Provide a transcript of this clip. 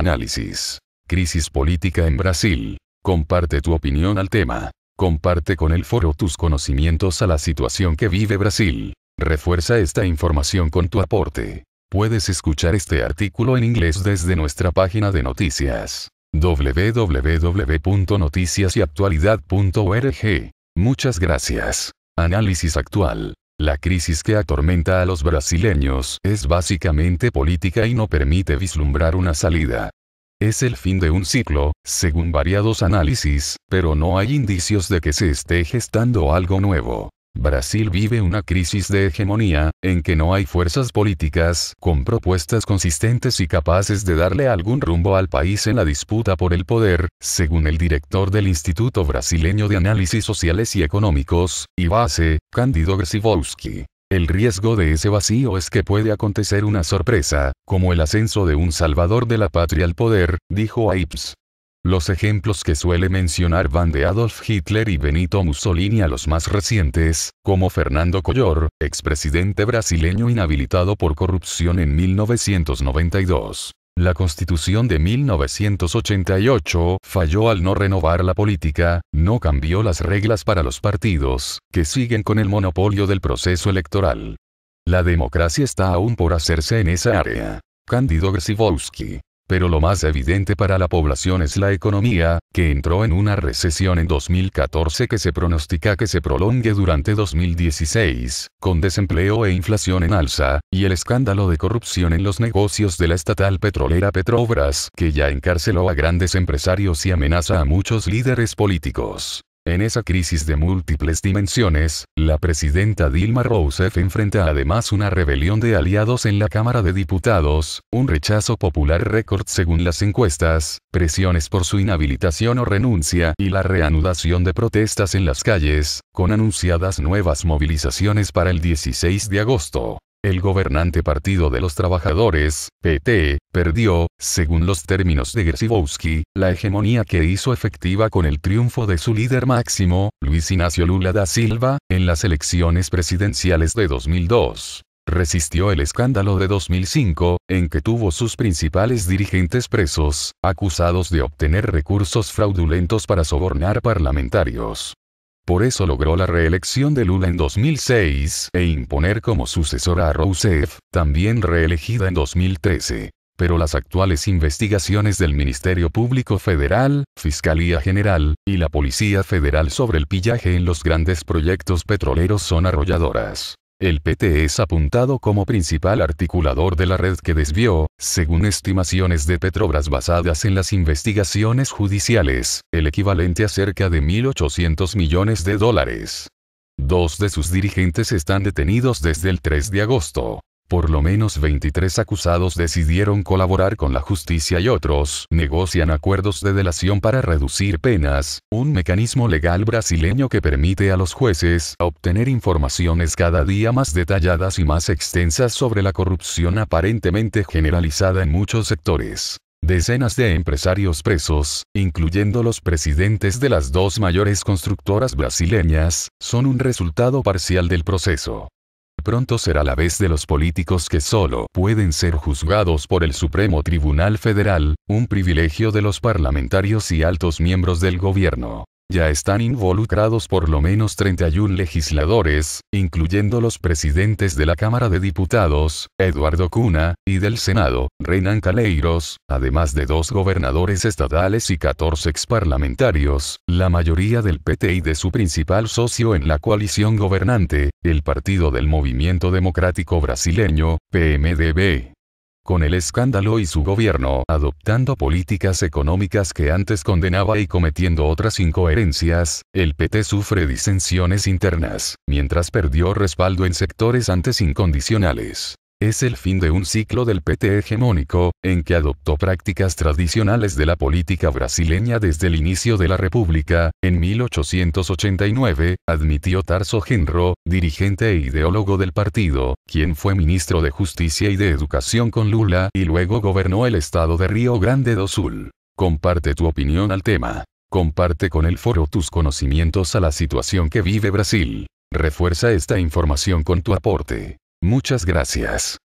Análisis. Crisis política en Brasil. Comparte tu opinión al tema. Comparte con el foro tus conocimientos a la situación que vive Brasil. Refuerza esta información con tu aporte. Puedes escuchar este artículo en inglés desde nuestra página de noticias. www.noticiasyactualidad.org. Muchas gracias. Análisis actual. La crisis que atormenta a los brasileños es básicamente política y no permite vislumbrar una salida. Es el fin de un ciclo, según variados análisis, pero no hay indicios de que se esté gestando algo nuevo. Brasil vive una crisis de hegemonía, en que no hay fuerzas políticas con propuestas consistentes y capaces de darle algún rumbo al país en la disputa por el poder, según el director del Instituto Brasileño de Análisis Sociales y Económicos, IBACE, Cândido Grzybolski. El riesgo de ese vacío es que puede acontecer una sorpresa, como el ascenso de un salvador de la patria al poder, dijo Ives. Los ejemplos que suele mencionar van de Adolf Hitler y Benito Mussolini a los más recientes, como Fernando Collor, expresidente brasileño inhabilitado por corrupción en 1992. La Constitución de 1988 falló al no renovar la política, no cambió las reglas para los partidos, que siguen con el monopolio del proceso electoral. La democracia está aún por hacerse en esa área. Cândido Grzybolski. Pero lo más evidente para la población es la economía, que entró en una recesión en 2014 que se pronostica que se prolongue durante 2016, con desempleo e inflación en alza, y el escándalo de corrupción en los negocios de la estatal petrolera Petrobras, que ya encarceló a grandes empresarios y amenaza a muchos líderes políticos. En esa crisis de múltiples dimensiones, la presidenta Dilma Rousseff enfrenta además una rebelión de aliados en la Cámara de Diputados, un rechazo popular récord según las encuestas, presiones por su inhabilitación o renuncia y la reanudación de protestas en las calles, con anunciadas nuevas movilizaciones para el 16 de agosto. El gobernante Partido de los Trabajadores, PT, perdió, según los términos de Grzybolski, la hegemonía que hizo efectiva con el triunfo de su líder máximo, Luiz Inácio Lula da Silva, en las elecciones presidenciales de 2002. Resistió el escándalo de 2005, en que tuvo sus principales dirigentes presos, acusados de obtener recursos fraudulentos para sobornar parlamentarios. Por eso logró la reelección de Lula en 2006, e imponer como sucesora a Rousseff, también reelegida en 2013. Pero las actuales investigaciones del Ministerio Público Federal, Fiscalía General, y la Policía Federal sobre el pillaje en los grandes proyectos petroleros son arrolladoras. El PT es apuntado como principal articulador de la red que desvió, según estimaciones de Petrobras basadas en las investigaciones judiciales, el equivalente a cerca de $1.800 millones. Dos de sus dirigentes están detenidos desde el 3 de agosto. Por lo menos 23 acusados decidieron colaborar con la justicia y otros negocian acuerdos de delación para reducir penas, un mecanismo legal brasileño que permite a los jueces obtener informaciones cada día más detalladas y más extensas sobre la corrupción aparentemente generalizada en muchos sectores. Decenas de empresarios presos, incluyendo los presidentes de las dos mayores constructoras brasileñas, son un resultado parcial del proceso. Pronto será la vez de los políticos que solo pueden ser juzgados por el Supremo Tribunal Federal, un privilegio de los parlamentarios y altos miembros del gobierno. Ya están involucrados por lo menos 31 legisladores, incluyendo los presidentes de la Cámara de Diputados, Eduardo Cunha, y del Senado, Renan Calheiros, además de 2 gobernadores estatales y 14 exparlamentarios, la mayoría del PT y de su principal socio en la coalición gobernante, el Partido del Movimiento Democrático Brasileño, PMDB. Con el escándalo y su gobierno adoptando políticas económicas que antes condenaba y cometiendo otras incoherencias, el PT sufre disensiones internas, mientras perdió respaldo en sectores antes incondicionales. Es el fin de un ciclo del PT hegemónico, en que adoptó prácticas tradicionales de la política brasileña desde el inicio de la República. En 1889, admitió Tarso Genro, dirigente e ideólogo del partido, quien fue ministro de Justicia y de Educación con Lula y luego gobernó el estado de Río Grande do Sul. Comparte tu opinión al tema. Comparte con el foro tus conocimientos a la situación que vive Brasil. Refuerza esta información con tu aporte. Muchas gracias.